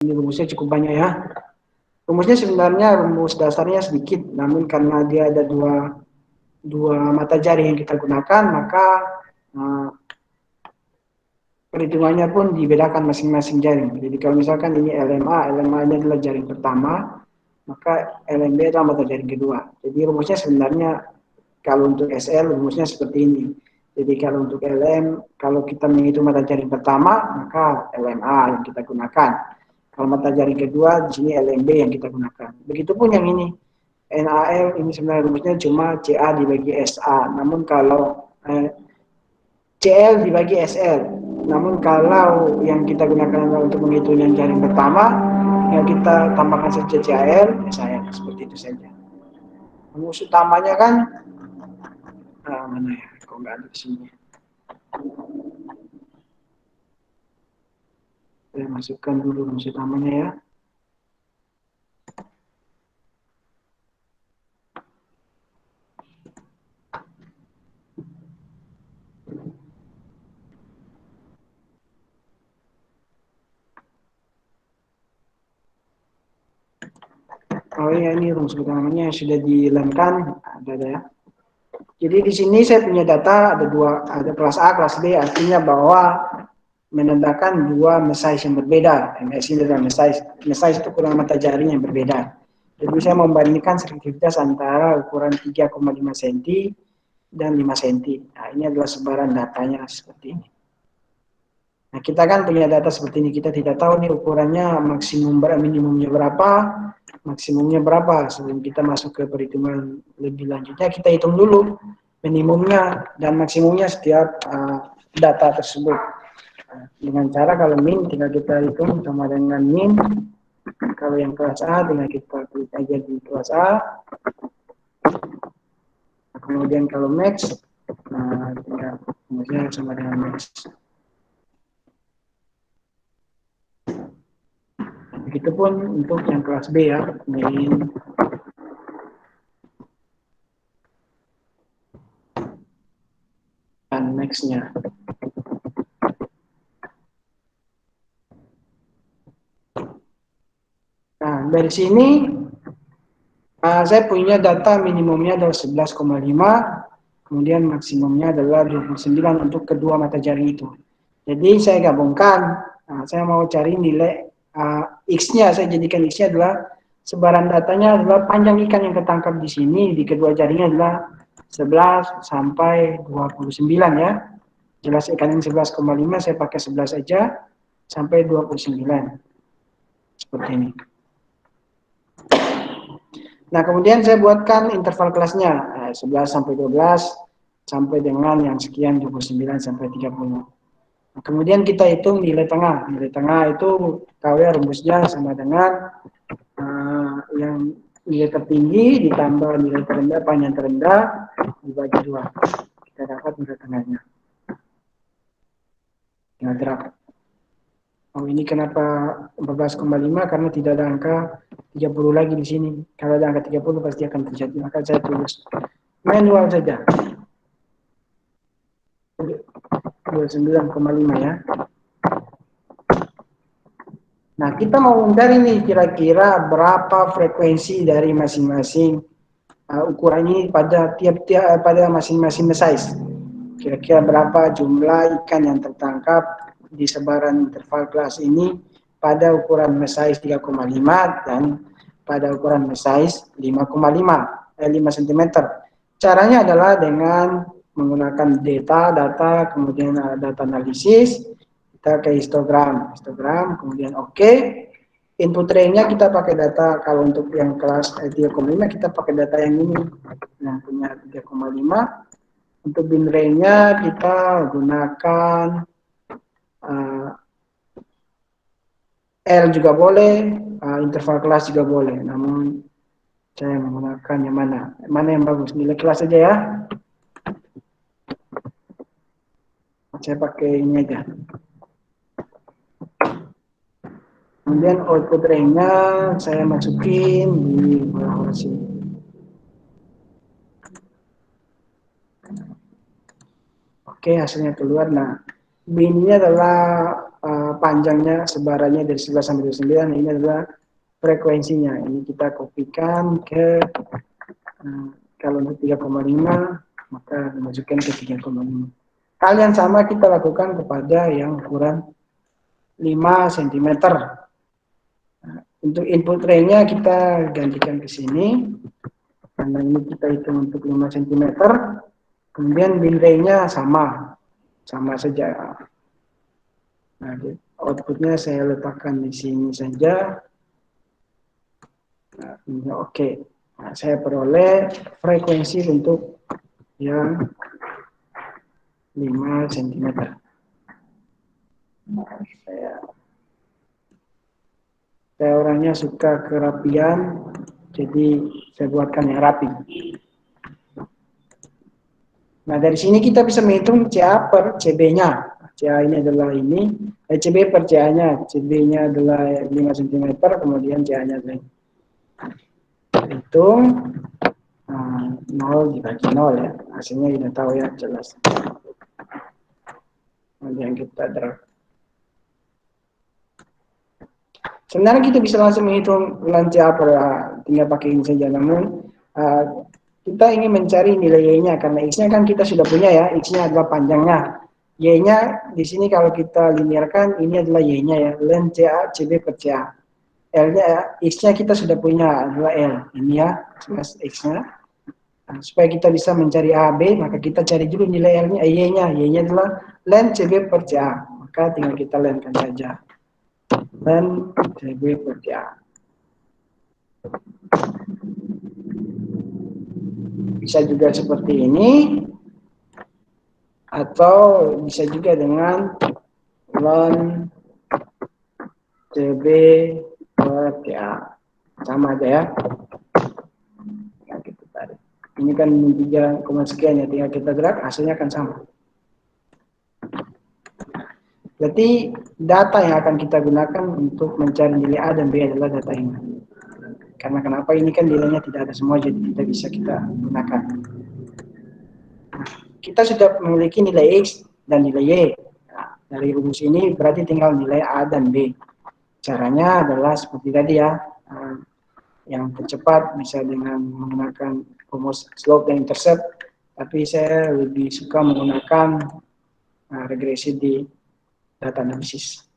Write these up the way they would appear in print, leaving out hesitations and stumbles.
Ini rumusnya cukup banyak ya. Rumusnya sebenarnya rumus dasarnya sedikit, namun karena dia ada dua mata jari yang kita gunakan, maka perhitungannya pun dibedakan masing-masing jaring. Jadi kalau misalkan ini LMA-nya adalah jaring pertama, maka LMB adalah mata jaring kedua. Jadi rumusnya sebenarnya kalau untuk SL rumusnya seperti ini. Jadi kalau untuk LM, kalau kita menghitung mata jaring pertama, maka LMA yang kita gunakan. Kalau mata jaring kedua, di sini LMB yang kita gunakan. Begitupun yang ini. NaL ini sebenarnya rumusnya cuma CA dibagi SA. Namun kalau CL dibagi SL. Namun kalau yang kita gunakan untuk menghitung yang jaring pertama, yang kita tambahkan saja CL, SAL. Seperti itu saja. Rumus utamanya kan, mana ya, kok nggak ada di sini. Saya masukkan dulu rumus utamanya ya. Oh iya, ini rumus utamanya sudah dilemkan, ada ya. Jadi di sini saya punya data ada dua, ada kelas A, kelas B, artinya bahwa menandakan dua mesize yang berbeda. MS ini adalah mesize itu ukuran mata jaring yang berbeda. Jadi saya membandingkan selektivitas antara ukuran 3,5 cm dan 5 cm. Nah, ini adalah sebaran datanya seperti ini. Nah, kita kan punya data seperti ini, kita tidak tahu nih ukurannya minimumnya berapa, maksimumnya berapa. Sebelum kita masuk ke perhitungan lebih lanjutnya, kita hitung dulu minimumnya dan maksimumnya setiap data tersebut. Dengan cara kalau min tinggal kita hitung sama dengan min. Kalau yang kelas A tinggal kita klik aja di kelas A. Kemudian kalau max, tinggal kemudian sama dengan max. Begitupun untuk yang kelas B ya, min dan max-nya. Nah, dari sini saya punya data minimumnya adalah 11,5, kemudian maksimumnya adalah 29 untuk kedua mata jaring itu. Jadi saya gabungkan, saya mau cari nilai X-nya, saya jadikan X-nya adalah sebaran datanya adalah panjang ikan yang ketangkap di sini, di kedua jaringnya adalah 11 sampai 29 ya. Jelas ikan yang 11,5 saya pakai 11 aja, sampai 29. Seperti ini. Nah, kemudian saya buatkan interval kelasnya, 11 sampai 12, sampai dengan yang sekian 29 sampai 30. Nah, kemudian kita hitung nilai tengah. Nilai tengah itu KW rumusnya sama dengan yang nilai tertinggi ditambah nilai terendah, panjang terendah, dibagi 2. Kita dapat nilai tengahnya. Tinggal terap. Oh, ini kenapa 14,5? Karena tidak ada angka 30 lagi di sini. Kalau ada angka 30 pasti akan terjadi. Maka saya tulis manual saja. 29,5 ya. Nah, kita mau mencari nih kira-kira berapa frekuensi dari masing-masing ukuran ini pada pada masing-masing size. Kira-kira berapa jumlah ikan yang tertangkap di sebaran interval kelas ini pada ukuran size 3,5 dan pada ukuran size 5 cm. Caranya adalah dengan menggunakan data, kemudian data analisis, kita ke histogram, kemudian oke. Input range-nya kita pakai data, kalau untuk yang kelas 3,5 kita pakai data yang ini, yang punya 3,5. Untuk bin range-nya kita gunakan L juga boleh, interval kelas juga boleh. Namun saya menggunakan yang mana? Mana yang bagus? Nilai kelas saja ya. Saya pakai ini aja. Kemudian output range-nya saya masukin di bawah sini. Oke, hasilnya keluar. Nah, bin-nya adalah panjangnya, sebarannya dari 11 sampai 29, ini adalah frekuensinya. Ini kita kopikan ke kalau untuk 3,5 maka dimasukkan ke 3,5. Hal yang sama kita lakukan kepada yang ukuran 5 cm. Untuk input range-nya kita gantikan ke sini. Karena ini kita hitung untuk 5 cm. Kemudian bin range-nya sama saja. Nah, outputnya saya letakkan di sini saja. Nah, ini oke. Nah, saya peroleh frekuensi untuk yang 5 cm. Saya orangnya suka kerapian, jadi saya buatkan yang rapi. Nah, dari sini kita bisa menghitung CA per CB-nya. CA ini adalah ini, CB per CA-nya. CB-nya adalah 5 cm, kemudian CA-nya adalah hitung 0 dibagi 0 ya. Hasilnya kita tahu ya, jelas. Kemudian kita drag. Sebenarnya kita bisa langsung menghitung CA per tinggal pakai ini saja, namun kita ingin mencari nilai Y-nya, karena X-nya kan kita sudah punya ya, X-nya adalah panjangnya. Y-nya di sini kalau kita linearkan, ini adalah Y-nya ya, len CA, CB per CA. L-nya, X-nya kita sudah punya, adalah L. Ini ya, X-nya. Nah, supaya kita bisa mencari A, B, maka kita cari dulu nilai L-nya, Y-nya. Y-nya adalah len CB per CA. Maka tinggal kita lenkan saja. Len CB per CA. Bisa juga seperti ini, atau bisa juga dengan ln CB per TA. Sama aja ya. Kita tarik. Ini kan 3, sekian ya, tinggal kita drag, hasilnya akan sama. Berarti data yang akan kita gunakan untuk mencari nilai A dan B adalah data ini. Karena kenapa, ini kan nilainya tidak ada semua, jadi tidak bisa kita gunakan. Kita sudah memiliki nilai X dan nilai Y. Nah, dari rumus ini berarti tinggal nilai A dan B. Caranya adalah seperti tadi ya. Yang tercepat bisa dengan menggunakan rumus slope dan intercept. Tapi saya lebih suka menggunakan regresi di data analisis.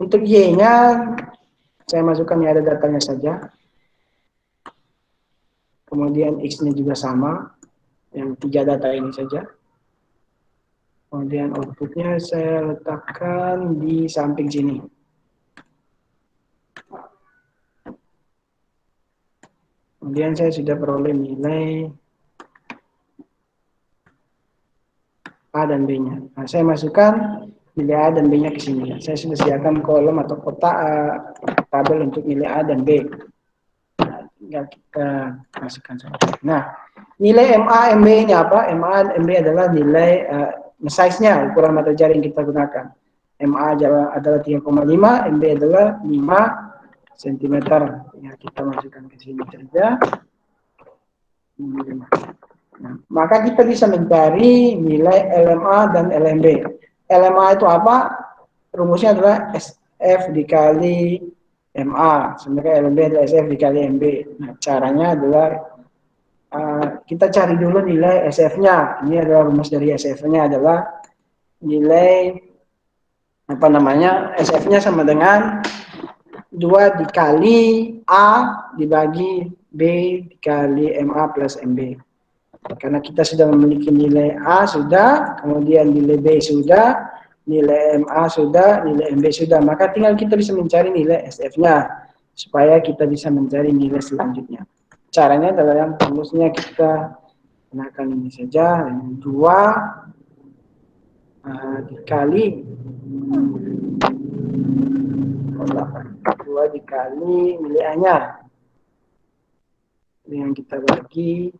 Untuk Y-nya, saya masukkan ya, ada datanya saja. Kemudian X-nya juga sama, yang 3 data ini saja. Kemudian outputnya saya letakkan di samping sini. Kemudian saya sudah peroleh nilai A dan B-nya. Nah, saya masukkan nilai A dan B-nya ke sini. Saya sudah siapkan kolom atau kotak tabel untuk nilai A dan B. Nah, tinggal kita masukkan saja. Nah, nilai MA, MB ini apa? MA, MB adalah nilai size-nya, ukuran mata jari yang kita gunakan. MA adalah 3,5, MB adalah 5 cm. Ya, kita masukkan ke sini saja. Nah, maka kita bisa mencari nilai LMA dan LMB. LMA itu apa? Rumusnya adalah SF dikali MA. Sebenarnya LMB adalah SF dikali MB. Nah, caranya adalah kita cari dulu nilai SF-nya. Ini adalah rumus dari SF-nya adalah nilai apa namanya? SF-nya sama dengan 2 dikali A dibagi B dikali MA plus MB. Karena kita sudah memiliki nilai A sudah, kemudian nilai B sudah, nilai MA sudah, nilai MB sudah, maka tinggal kita bisa mencari nilai SF-nya supaya kita bisa mencari nilai selanjutnya. Caranya adalah yang rumusnya kita gunakan ini saja, 2 dikali 2 dikali nilai A-nya yang kita bagi.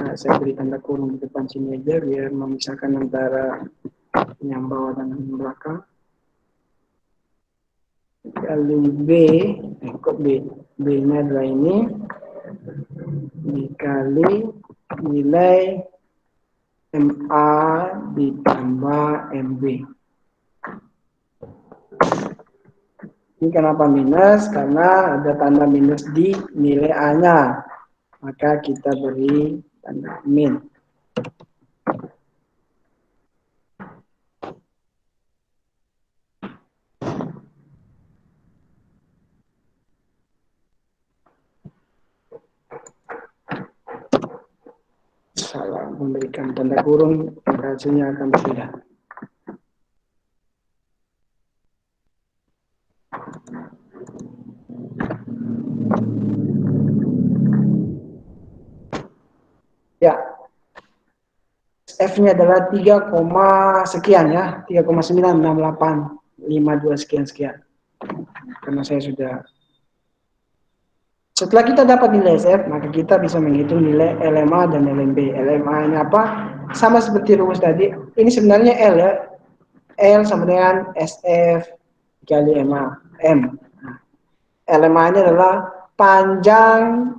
Nah, saya beri tanda kurung di depan sini aja biar memisahkan antara yang bawah dan yang belakang. Kali B, kok B? B-nya adalah ini dikali nilai MA ditambah MB. Ini kenapa minus? Karena ada tanda minus di nilai A-nya. Maka kita beri tanda min. Salah memberikan tanda kurung, maka hasilnya akan berbeda. Ya, F-nya adalah 3, sekian ya, 3,968852 sekian. Karena saya sudah. Setelah kita dapat nilai SF, maka kita bisa menghitung nilai LMA dan LMB. LMA-nya apa? Sama seperti rumus tadi. Ini sebenarnya L ya. L sama dengan SF kali MA. M. LMA-nya adalah panjang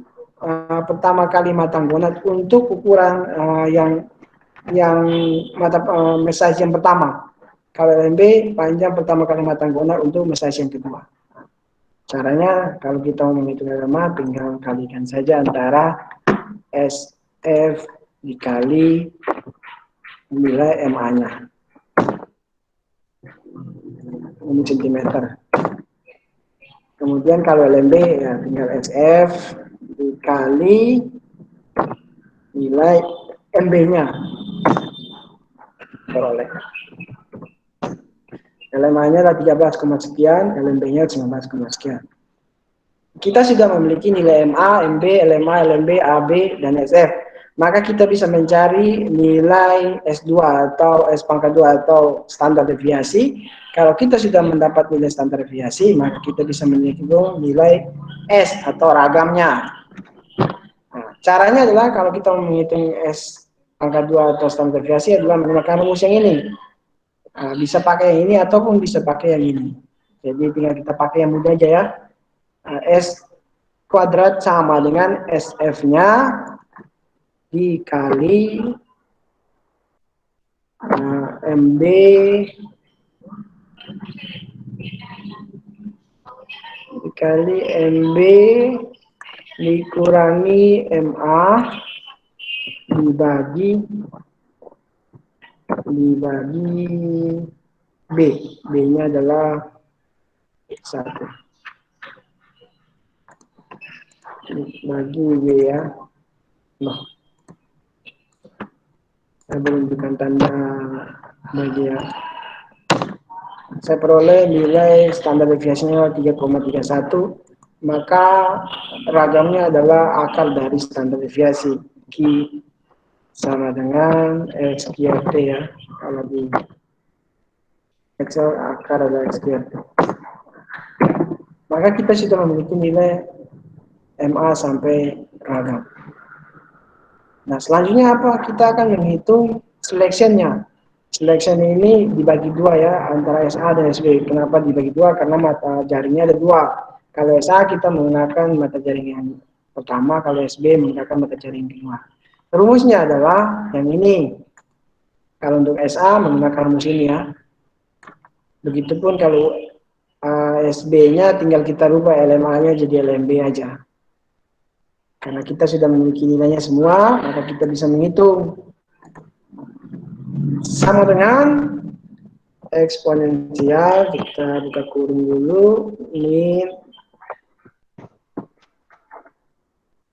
pertama kali mata gonad untuk ukuran yang mata size yang pertama. Kalau LMB panjang pertama kali mata gonad untuk size yang kedua. Caranya kalau kita mau menghitung LMA tinggal kalikan saja antara SF dikali nilai MA-nya. Ini centimeter. Kemudian kalau LMB ya tinggal SF dikali nilai MB-nya. Peroleh. LMA-nya adalah 13, sekian, LMB-nya 19, sekian. Kita sudah memiliki nilai MA, MB, LMA, LMB, AB, dan SF. Maka kita bisa mencari nilai S2 atau S pangkat 2 atau standar deviasi. Kalau kita sudah mendapat nilai standar deviasi, maka kita bisa menghitung nilai S atau ragamnya. Nah, caranya adalah kalau kita menghitung S pangkat 2 atau standar deviasi adalah menggunakan rumus yang ini. Nah, bisa pakai yang ini ataupun bisa pakai yang ini. Jadi tinggal kita pakai yang mudah aja ya. S kuadrat sama dengan SF-nya dikali MB dikali MB dikurangi MA dibagi B. B-nya adalah 1. Bagi B ya. Nah, saya menunjukkan tanda bagi ya. Saya peroleh nilai standar deviasinya 3,31, maka ragamnya adalah akar dari standar deviasi. Q sama dengan X QRT ya. Kalau di Excel akar adalah X QRT. Maka kita sudah memiliki nilai MA sampai ragam. Nah, selanjutnya apa? Kita akan menghitung selection-nya. Selection ini dibagi dua ya, antara SA dan SB. Kenapa dibagi dua? Karena mata jaringnya ada dua. Kalau SA kita menggunakan mata jaring yang pertama, kalau SB menggunakan mata jaring kedua. Rumusnya adalah yang ini. Kalau untuk SA menggunakan rumus ini ya. Begitupun kalau SB-nya tinggal kita rubah LMA-nya jadi LMB aja. Karena kita sudah memiliki nilainya semua, maka kita bisa menghitung. Sama dengan eksponensial, kita buka kurung dulu, ini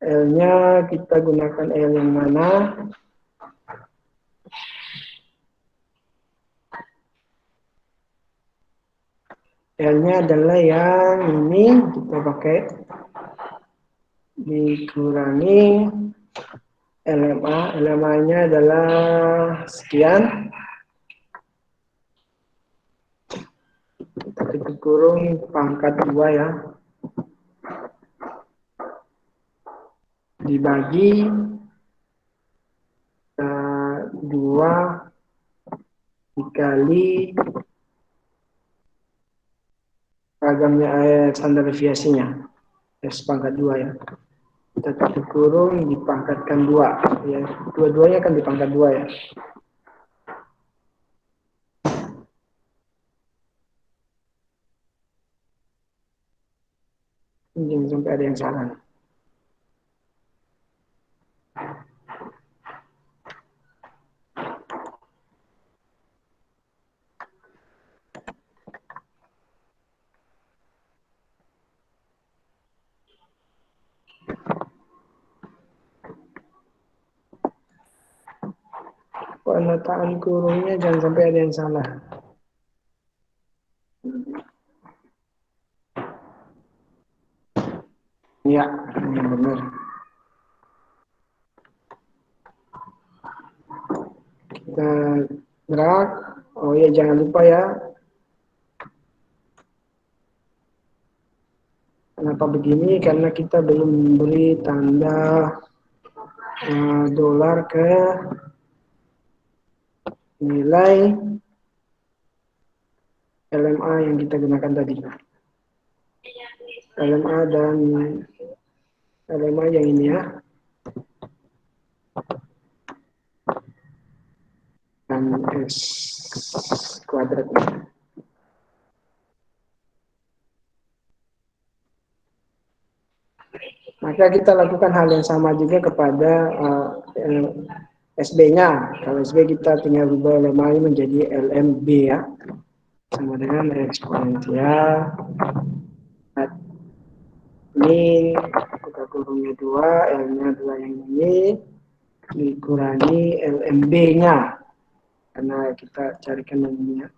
L-nya kita gunakan L yang mana? L-nya adalah yang ini, kita pakai dikurangi LMA, LMA-nya adalah sekian. Kita kurung pangkat 2 ya. Dibagi 2 dikali ragamnya standar deviasinya. S pangkat 2 ya. satu kurung dipangkatkan 2, ya, dua-duanya kan dipangkat 2 ya. Jangan sampai ada yang salah. Penataan kurungnya jangan sampai ada yang salah. Ya, yang benar. Kita gerak. Oh ya, jangan lupa ya. Kenapa begini? Karena kita belum memberi tanda dolar ke nilai LMA yang kita gunakan tadi. LMA dan LMA yang ini ya. Dan S kuadrat. Maka kita lakukan hal yang sama juga kepada SB-nya. Kalau SB kita tinggal rubah LMA menjadi LMB ya. Sama dengan eksponensial ini kita kurungnya 2, L-nya 2 yang ini dikurangi LMB-nya karena kita carikan yang ini ya.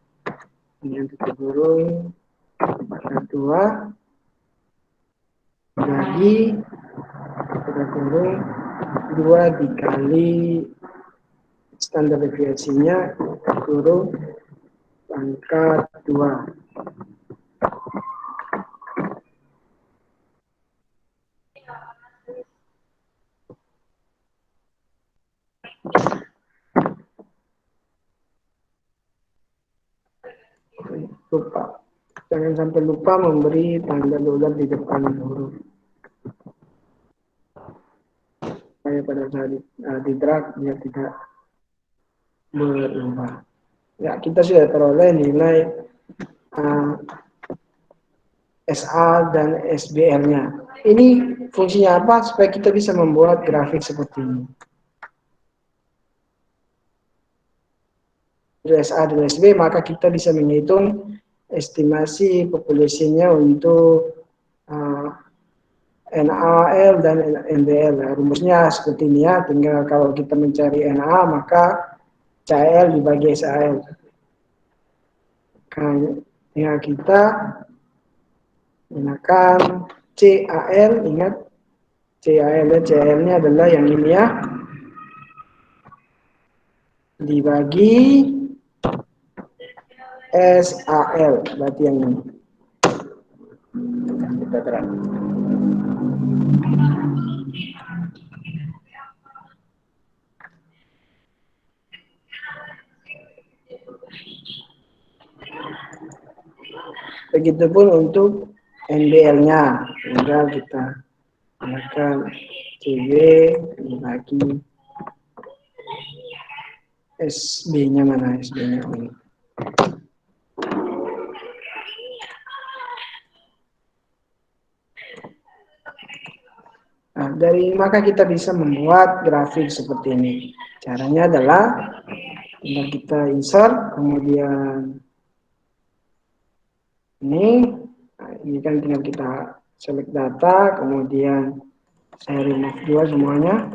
Ini yang kita kurung 2 bagi kita kurung 2 dikali standar deviasinya kurung pangkat 2. Lupa. Jangan sampai lupa memberi tanda dolar di depan huruf. Supaya pada saat di drag dia tidak berubah. Ya, kita sudah peroleh nilai SA dan SBL-nya. Ini fungsinya apa? Supaya kita bisa membuat grafik seperti ini. SA dan SB, maka kita bisa menghitung estimasi populasinya untuk NaL dan NDL. Rumusnya seperti ini ya, tinggal kalau kita mencari Na, maka CL dibagi SAL. Tinggal kita gunakan CAL, ingat CAL-nya adalah yang ini ya, dibagi SAL, berarti yang ini. Kita terang. Begitupun untuk NBL-nya, tinggal kita gunakan CB dibagi SB-nya mana SB-nya ini. Nah, dari maka kita bisa membuat grafik seperti ini. Caranya adalah tinggal kita insert, kemudian ini kan tinggal kita select data, kemudian saya remove dua semuanya.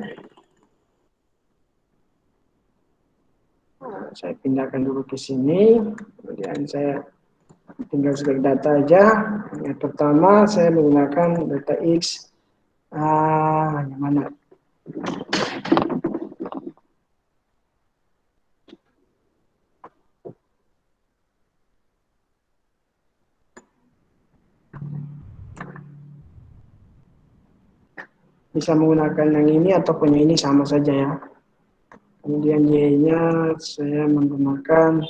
Nah, saya pindahkan dulu ke sini, kemudian saya tinggal select data aja. Yang pertama saya menggunakan data X. Yang mana? Bisa menggunakan yang ini ataupun yang ini sama saja ya. Kemudian Y-nya saya menggunakan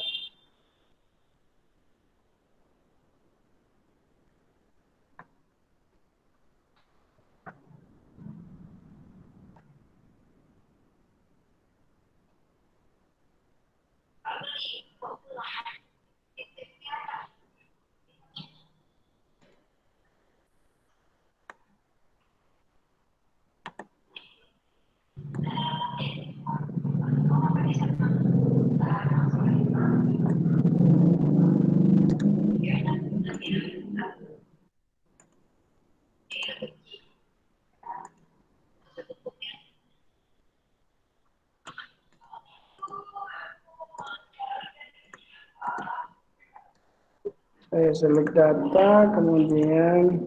Saya select data, kemudian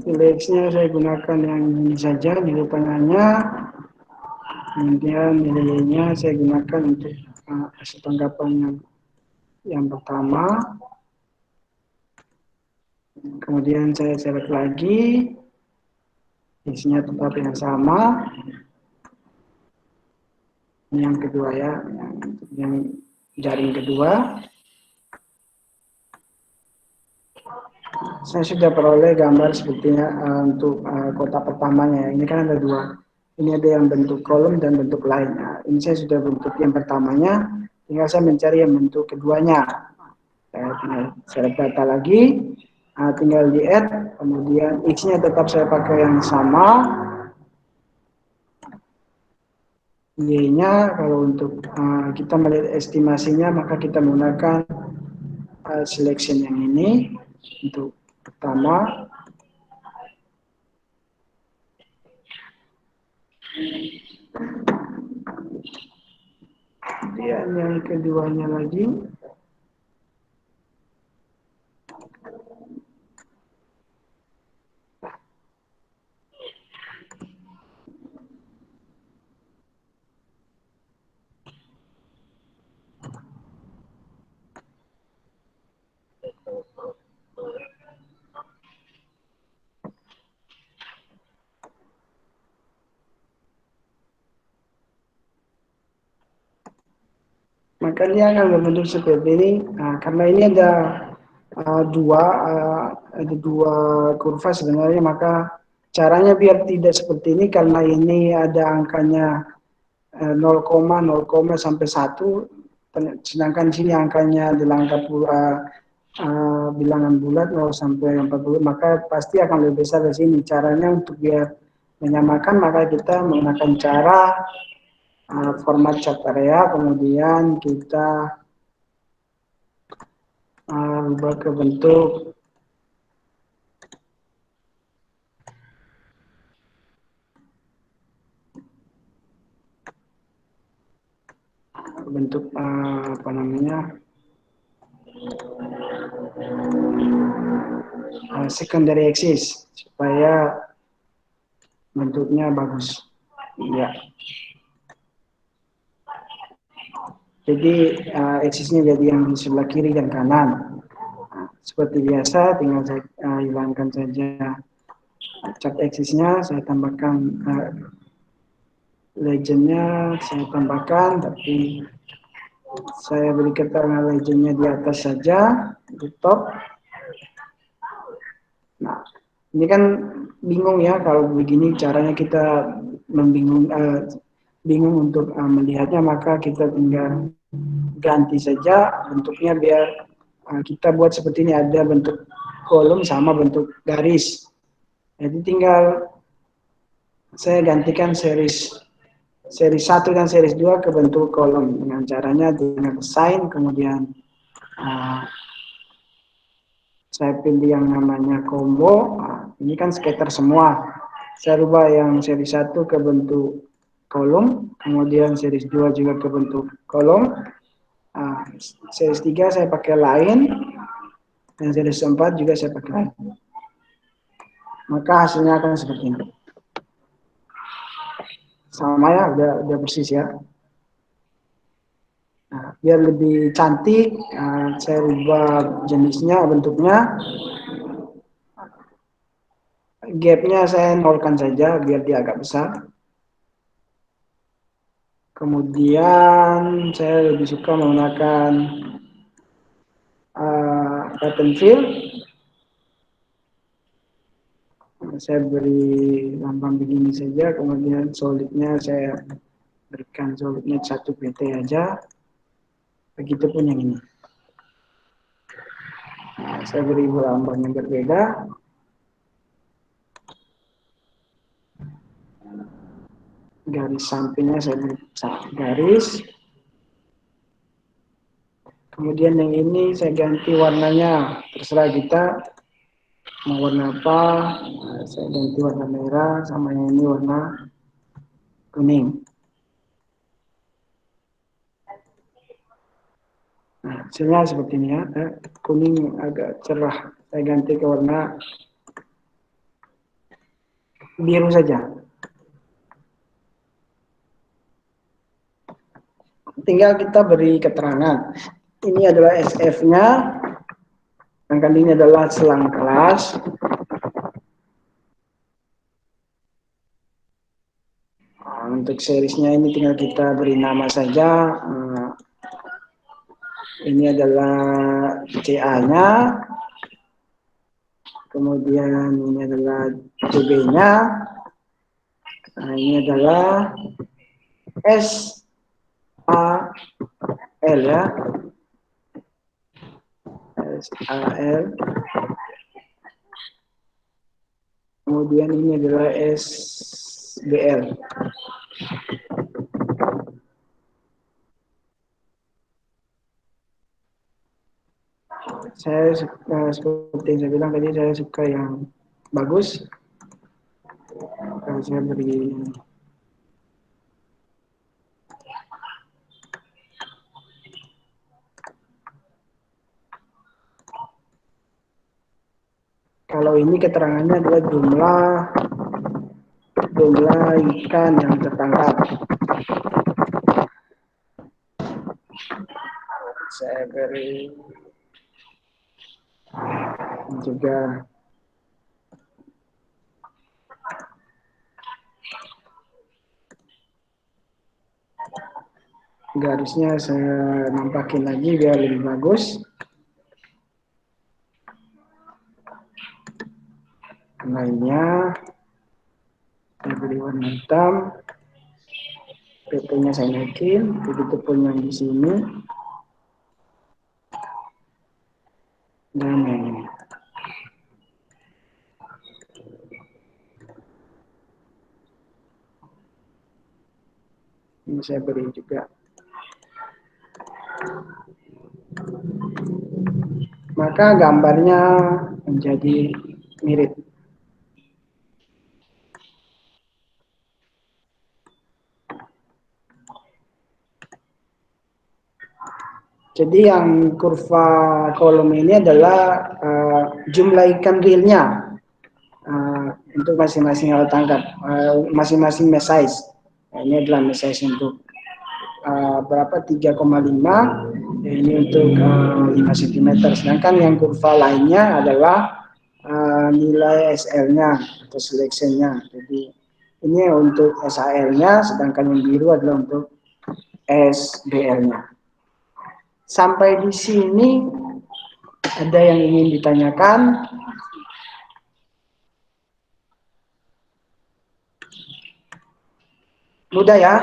indeksnya saya gunakan yang ini saja, nilai tengahnya, kemudian nilainya saya gunakan untuk hasil tanggapan yang pertama, kemudian saya select lagi, isinya tetap yang sama, ini yang kedua ya, yang jaring kedua. Saya sudah peroleh gambar sepertinya untuk kotak pertamanya. Ini kan ada dua. Ini ada yang bentuk kolom dan bentuk lain. Nah, ini saya sudah bentuk yang pertamanya. Tinggal saya mencari yang bentuk keduanya. Saya tinggal select data lagi. Tinggal di add. Kemudian X-nya tetap saya pakai yang sama. Y-nya kalau untuk kita melihat estimasinya maka kita menggunakan selection yang ini untuk pertama. Kemudian yang keduanya lagi, maka dia akan berbentuk seperti ini. Karena ini ada dua kurva sebenarnya, maka caranya biar tidak seperti ini karena ini ada angkanya 0, 0, sampai 1, sedangkan sini angkanya bilangan bulat 0 sampai 40, maka pasti akan lebih besar dari sini. Caranya untuk biar menyamakan maka kita menggunakan cara format chart area, kemudian kita ubah ke bentuk apa namanya secondary axis supaya bentuknya bagus ya. Jadi axisnya jadi yang di sebelah kiri dan kanan. Seperti biasa tinggal saya hilangkan saja chart axisnya, saya tambahkan legendnya, saya tambahkan, tapi saya beri keterangan legendnya di atas saja, di top. Nah, ini kan bingung ya kalau begini caranya kita bingung untuk melihatnya, maka kita tinggal ganti saja bentuknya biar kita buat seperti ini, ada bentuk kolom sama bentuk garis. Jadi tinggal saya gantikan seri 1 dan seri 2 ke bentuk kolom dengan caranya dengan assign, kemudian saya pilih yang namanya combo. Ini kan scatter semua. Saya rubah yang seri 1 ke bentuk kolom, kemudian seri 2 juga ke bentuk kolom. Seri 3 saya pakai line, dan seri 4 juga saya pakai line. Maka hasilnya akan seperti ini. Sama ya, udah persis ya. Nah, biar lebih cantik, saya rubah jenisnya, bentuknya. Gapnya saya nolkan saja biar dia agak besar. Kemudian saya lebih suka menggunakan pattern fill. Saya beri lambang begini saja, kemudian solidnya saya berikan solidnya 1 pt aja. Begitupun yang ini. Saya beri lambang yang berbeda. Garis sampingnya saya beri garis. Kemudian yang ini saya ganti warnanya, terserah kita mau warna apa. Saya ganti warna merah, sama yang ini warna kuning. Nah, hasilnya seperti ini ya, kuning agak cerah. Saya ganti ke warna biru saja. Tinggal kita beri keterangan. Ini adalah SF-nya, sedangkan ini adalah selang kelas. Nah, untuk seriesnya ini tinggal kita beri nama saja. Ini adalah CA-nya, kemudian ini adalah CB-nya, nah, ini adalah SAL ya, SAL, kemudian ini adalah SBL. Saya seperti yang saya bilang tadi, saya suka yang bagus. Saya beri kalau ini keterangannya adalah jumlah ikan yang tertangkap. Saya beri juga garisnya saya nampakin lagi biar lebih bagus. Lainnya saya beri warna hitam, PP-nya saya naikin, begitu pun yang di sini dan yang ini. Ini saya beri juga. Maka gambarnya menjadi mirip. Jadi yang kurva kolom ini adalah jumlah ikan realnya untuk masing-masing alat tangkap, masing-masing mesh size. Nah, ini adalah mesh size untuk berapa 3,5, ini untuk 5 cm. Sedangkan yang kurva lainnya adalah nilai SL-nya atau selection-nya. Jadi ini untuk SAL-nya, sedangkan yang biru adalah untuk SBL-nya. Sampai di sini ada yang ingin ditanyakan? Mudah ya?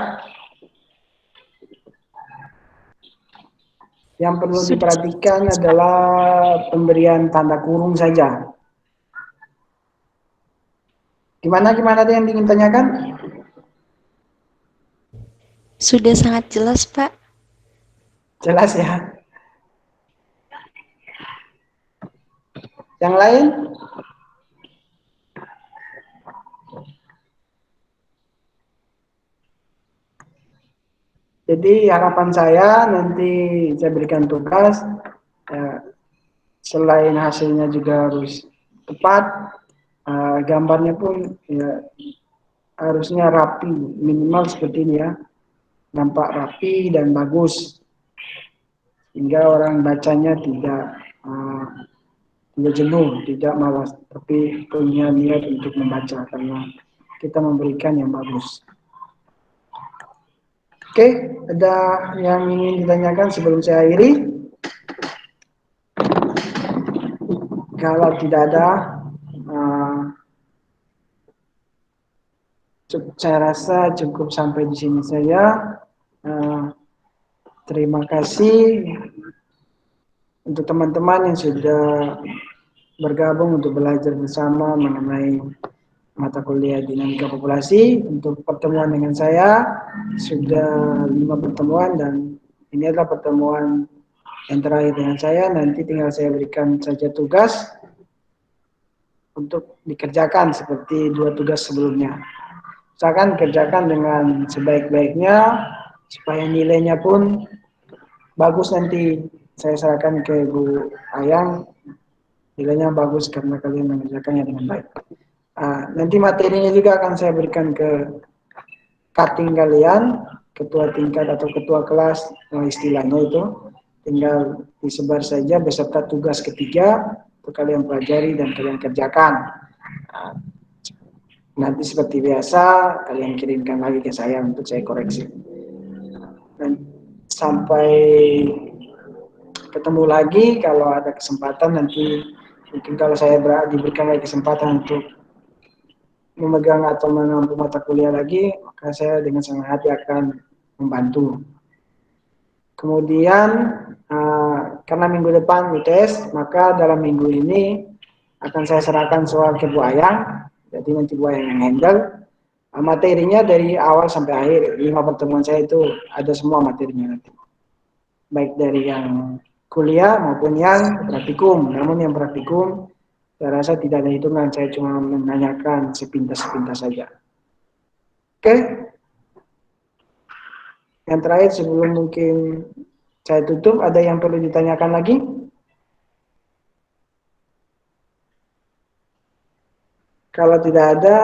Yang perlu diperhatikan adalah pemberian tanda kurung saja. Gimana ada yang ingin tanyakan? Sudah sangat jelas, Pak. Jelas ya? Yang lain? Jadi harapan saya nanti saya berikan tugas, selain hasilnya juga harus tepat, gambarnya pun ya, harusnya rapi, minimal seperti ini ya, nampak rapi dan bagus, hingga orang bacanya tidak jenuh, tidak malas, tapi punya niat untuk membaca karena kita memberikan yang bagus. Oke, ada yang ingin ditanyakan sebelum saya akhiri? Kalau tidak ada, saya rasa cukup sampai di sini saja. Terima kasih untuk teman-teman yang sudah bergabung untuk belajar bersama mengenai mata kuliah dinamika populasi. Untuk pertemuan dengan saya sudah 5 pertemuan dan ini adalah pertemuan yang terakhir dengan saya. Nanti tinggal saya berikan saja tugas untuk dikerjakan seperti 2 tugas sebelumnya. Usahakan kerjakan dengan sebaik-baiknya supaya nilainya pun bagus nanti. saya serahkan ke Bu Ayang, nilainya bagus karena kalian mengerjakannya dengan baik. Nanti materinya juga akan saya berikan ke cutting kalian, ketua tingkat atau ketua kelas, istilahnya itu, tinggal disebar saja beserta tugas ketiga untuk kalian pelajari dan kalian kerjakan. Nanti seperti biasa kalian kirimkan lagi ke saya untuk saya koreksi. Dan sampai ketemu lagi kalau ada kesempatan nanti, mungkin kalau saya diberikan lagi kesempatan untuk memegang atau mengambil mata kuliah lagi, maka saya dengan senang hati akan membantu. Kemudian karena minggu depan UTS, maka dalam minggu ini akan saya serahkan soal ke Bu Ayang, jadi nanti Bu Ayang yang handle. Materinya dari awal sampai akhir, 5 pertemuan saya itu ada semua materinya nanti. Baik dari yang kuliah maupun yang praktikum. Namun yang praktikum, saya rasa tidak ada hitungan, saya cuma menanyakan sepintas-sepintas saja. Oke? Yang terakhir sebelum mungkin saya tutup, ada yang perlu ditanyakan lagi? Kalau tidak ada,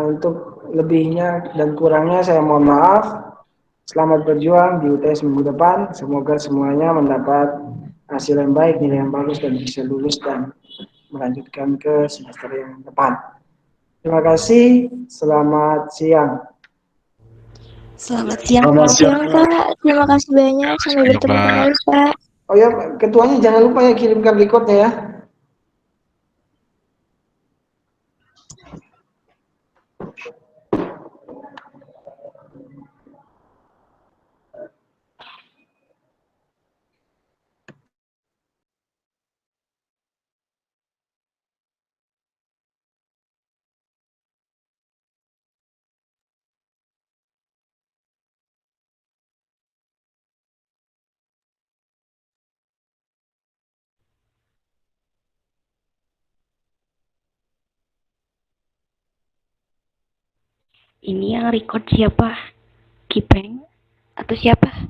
untuk lebihnya dan kurangnya saya mohon maaf. Selamat berjuang di UTS minggu depan. Semoga semuanya mendapat hasil yang baik, nilai yang bagus, dan bisa lulus dan melanjutkan ke semester yang depan. Terima kasih. Selamat siang. Selamat siang, Selamat Pak. siang, Pak. Terima kasih banyak. Sampai siang, bertemu Pak. kembali, Pak. Oh ya, ketuanya jangan lupa ya kirimkan recordnya ya. Ini yang record siapa? Kipeng atau siapa?